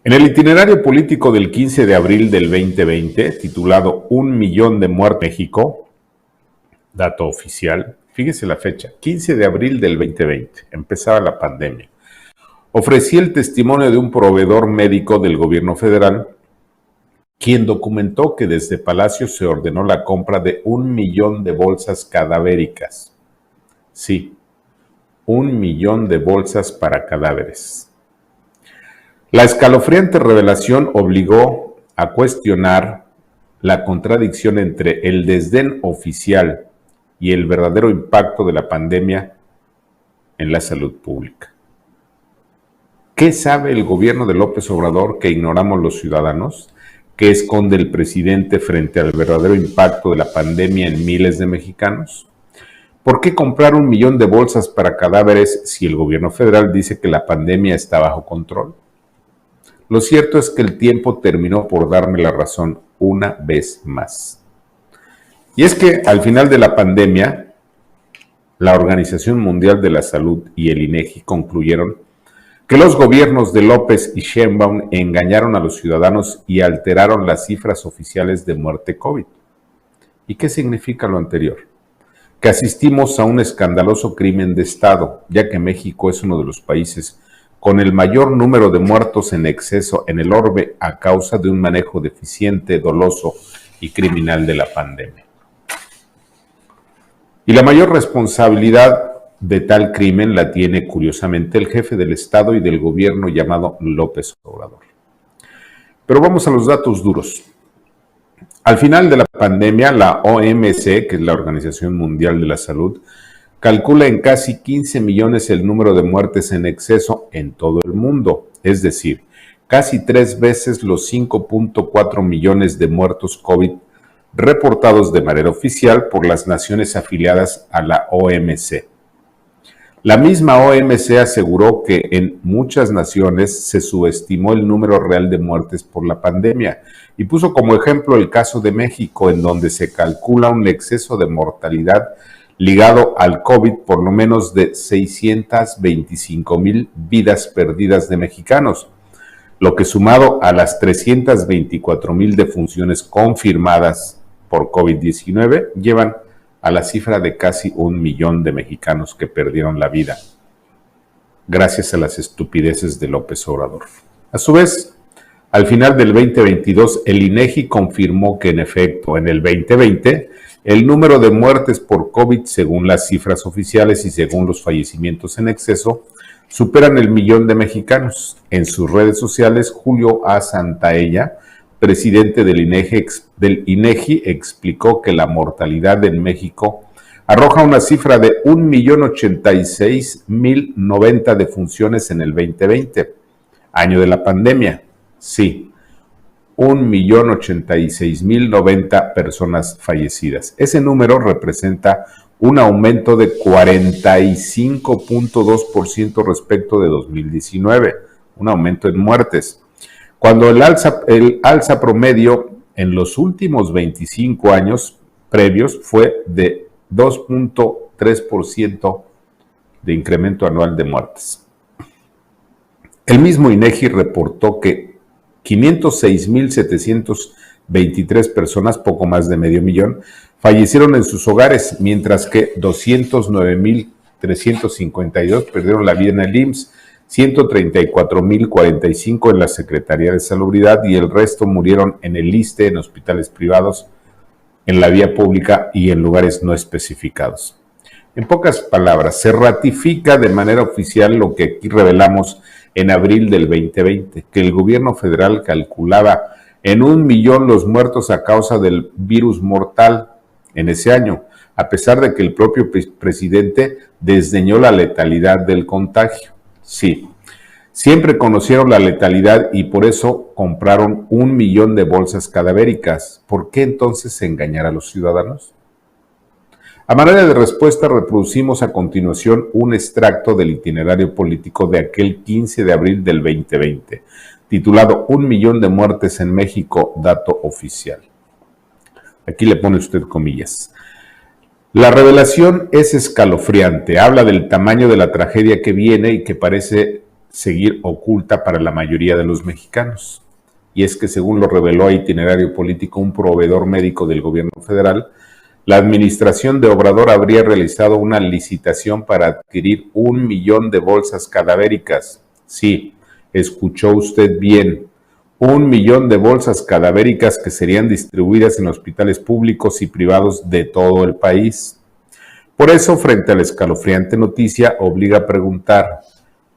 En el itinerario político del 15 de abril del 2020, titulado Un millón de muertos en México, dato oficial, fíjese la fecha, 15 de abril del 2020, empezaba la pandemia. Ofrecí el testimonio de un proveedor médico del gobierno federal, quien documentó que desde Palacio se ordenó la compra de 1 millón de bolsas cadavéricas. Sí, 1 millón de bolsas para cadáveres. La escalofriante revelación obligó a cuestionar la contradicción entre el desdén oficial y el verdadero impacto de la pandemia en la salud pública. ¿Qué sabe el gobierno de López Obrador que ignoramos los ciudadanos? ¿Qué esconde el presidente frente al verdadero impacto de la pandemia en miles de mexicanos? ¿Por qué comprar 1 millón de bolsas para cadáveres si el gobierno federal dice que la pandemia está bajo control? Lo cierto es que el tiempo terminó por darme la razón una vez más. Y es que al final de la pandemia, la Organización Mundial de la Salud y el INEGI concluyeron que los gobiernos de López y Sheinbaum engañaron a los ciudadanos y alteraron las cifras oficiales de muerte COVID. ¿Y qué significa lo anterior? Que asistimos a un escandaloso crimen de Estado, ya que México es uno de los países con el mayor número de muertos en exceso en el orbe a causa de un manejo deficiente, doloso y criminal de la pandemia. Y la mayor responsabilidad de tal crimen la tiene curiosamente el jefe del Estado y del gobierno llamado López Obrador. Pero vamos a los datos duros. Al final de la pandemia, la OMS, que es la Organización Mundial de la Salud, calcula en casi 15 millones el número de muertes en exceso en todo el mundo, es decir, casi 3 veces los 5.4 millones de muertos COVID reportados de manera oficial por las naciones afiliadas a la OMC. La misma OMC aseguró que en muchas naciones se subestimó el número real de muertes por la pandemia y puso como ejemplo el caso de México, en donde se calcula un exceso de mortalidad ligado al COVID por lo menos de 625,000 vidas perdidas de mexicanos, lo que sumado a las 324,000 defunciones confirmadas por COVID-19 llevan a la cifra de casi 1 millón de mexicanos que perdieron la vida gracias a las estupideces de López Obrador. A su vez, al final del 2022, el INEGI confirmó que en efecto en el 2020 el número de muertes por COVID, según las cifras oficiales y según los fallecimientos en exceso, superan el millón de mexicanos. En sus redes sociales, Julio A. Santaella, presidente del INEGI, explicó que la mortalidad en México arroja una cifra de 1,086,090 defunciones en el 2020, año de la pandemia. Sí, 1,086,090 personas fallecidas. Ese número representa un aumento de 45.2% respecto de 2019, un aumento en muertes, cuando el alza promedio en los últimos 25 años previos fue de 2.3% de incremento anual de muertes. El mismo INEGI reportó que 506,723 personas, poco más de medio millón, fallecieron en sus hogares, mientras que 209,352 perdieron la vida en el IMSS, 134,045 en la Secretaría de Salubridad y el resto murieron en el ISSSTE, en hospitales privados, en la vía pública y en lugares no especificados. En pocas palabras, se ratifica de manera oficial lo que aquí revelamos en abril del 2020, que el gobierno federal calculaba en 1 millón los muertos a causa del virus mortal en ese año, a pesar de que el propio presidente desdeñó la letalidad del contagio. Sí, siempre conocieron la letalidad y por eso compraron 1 millón de bolsas cadavéricas. ¿Por qué entonces engañar a los ciudadanos? A manera de respuesta, reproducimos a continuación un extracto del itinerario político de aquel 15 de abril del 2020, titulado 1 millón de muertes en México, dato oficial. Aquí le pone usted comillas. La revelación es escalofriante, habla del tamaño de la tragedia que viene y que parece seguir oculta para la mayoría de los mexicanos. Y es que, según lo reveló a Itinerario Político un proveedor médico del gobierno federal, la administración de Obrador habría realizado una licitación para adquirir 1 millón de bolsas cadavéricas. Sí, escuchó usted bien, 1 millón de bolsas cadavéricas que serían distribuidas en hospitales públicos y privados de todo el país. Por eso, frente a la escalofriante noticia, obliga a preguntar,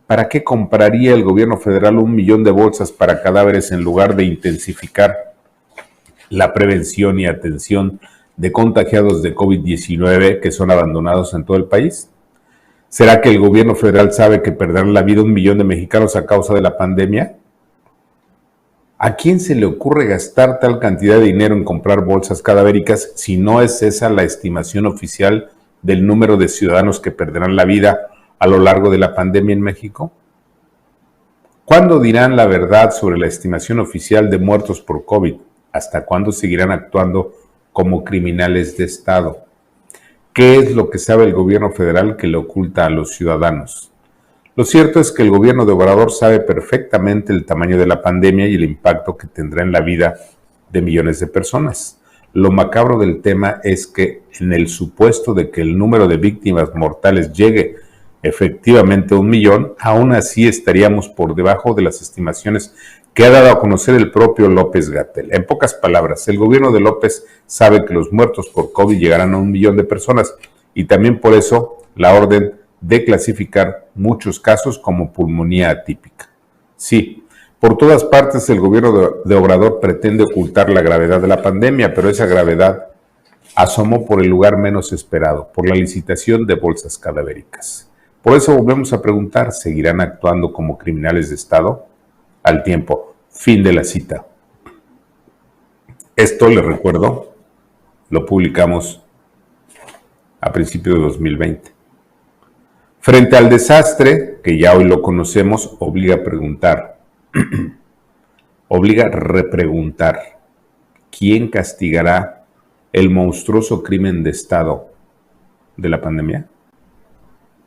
¿para qué compraría el gobierno federal 1 millón de bolsas para cadáveres en lugar de intensificar la prevención y atención de contagiados de COVID-19 que son abandonados en todo el país? ¿Será que el gobierno federal sabe que perderán la vida 1 millón de mexicanos a causa de la pandemia? ¿A quién se le ocurre gastar tal cantidad de dinero en comprar bolsas cadavéricas si no es esa la estimación oficial del número de ciudadanos que perderán la vida a lo largo de la pandemia en México? ¿Cuándo dirán la verdad sobre la estimación oficial de muertos por COVID? ¿Hasta cuándo seguirán actuando como criminales de Estado? ¿Qué es lo que sabe el gobierno federal que le oculta a los ciudadanos? Lo cierto es que el gobierno de Obrador sabe perfectamente el tamaño de la pandemia y el impacto que tendrá en la vida de millones de personas. Lo macabro del tema es que, en el supuesto de que el número de víctimas mortales llegue efectivamente a 1 millón, aún así estaríamos por debajo de las estimaciones que ha dado a conocer el propio López-Gatell. En pocas palabras, el gobierno de López sabe que los muertos por COVID llegarán a 1 millón de personas y también por eso la orden de clasificar muchos casos como pulmonía atípica. Sí, por todas partes el gobierno de Obrador pretende ocultar la gravedad de la pandemia, pero esa gravedad asomó por el lugar menos esperado, por la licitación de bolsas cadavéricas. Por eso volvemos a preguntar, ¿seguirán actuando como criminales de Estado? Al tiempo, fin de la cita. Esto, les recuerdo, lo publicamos a principios de 2020. Frente al desastre, que ya hoy lo conocemos, obliga a preguntar, obliga a repreguntar, ¿quién castigará el monstruoso crimen de Estado de la pandemia?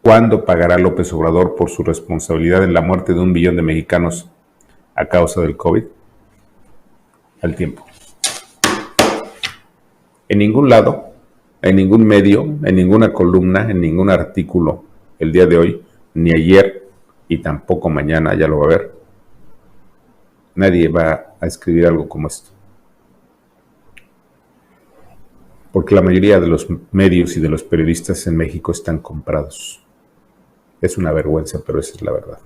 ¿Cuándo pagará López Obrador por su responsabilidad en la muerte de 1 millón de mexicanos a causa del COVID? Al tiempo. En ningún lado, en ningún medio, en ninguna columna, en ningún artículo el día de hoy, ni ayer y tampoco mañana, ya lo va a ver, nadie va a escribir algo como esto. Porque la mayoría de los medios y de los periodistas en México están comprados. Es una vergüenza, pero esa es la verdad.